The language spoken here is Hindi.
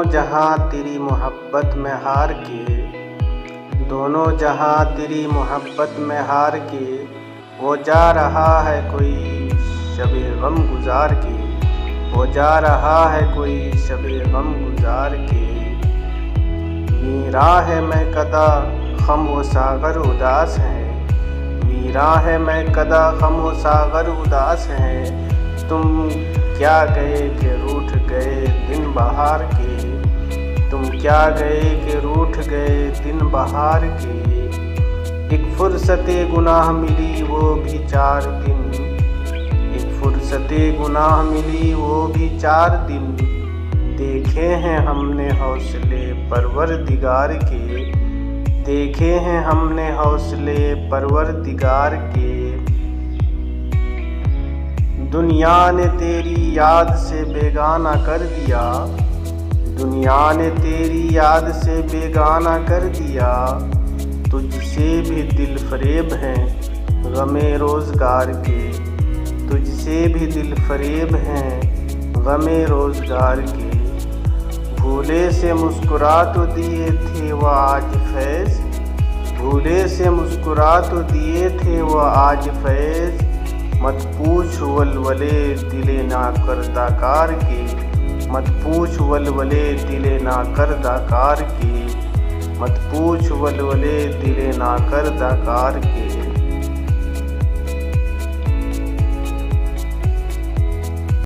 दोनों जहां तेरी मोहब्बत में हार के, दोनों जहां तेरी मोहब्बत में हार के, वो जा रहा है कोई शबे गम गुजार के, वो जा रहा है कोई शबे गम गुजार के। मीरा है मैं कदा खम व सागर उदास है, मीरा है मैं कदा खम व सागर उदास है। तुम क्या गए कि रूठ गए दिन बहार के, तुम क्या गए कि रूठ गए दिन बहार के। एक फुर्सते गुनाह मिली वो भी 4 दिन, एक फुर्सते गुनाह मिली वो भी 4 दिन। देखे हैं हमने हौसले परवरदिगार के, देखे हैं हमने हौसले परवरदिगार के। दुनिया ने तेरी याद से बेगाना कर दिया, दुनिया ने तेरी याद से बेगाना कर दिया। तुझसे भी दिल फरेब हैं गमे रोज़गार के, तुझसे भी दिल फरेब हैं गमे रोज़गार के। भूले से मुस्कुरा तो दिए थे वो आज फैज़, भूले से मुस्कुरा तो दिए थे वो आज फैज़। मत पूछ वलवले दिले ना करदाकार के, मत पूछ वलवले दिले ना करदाकार के, मत पूछ वलवले दिले ना करदाकार के।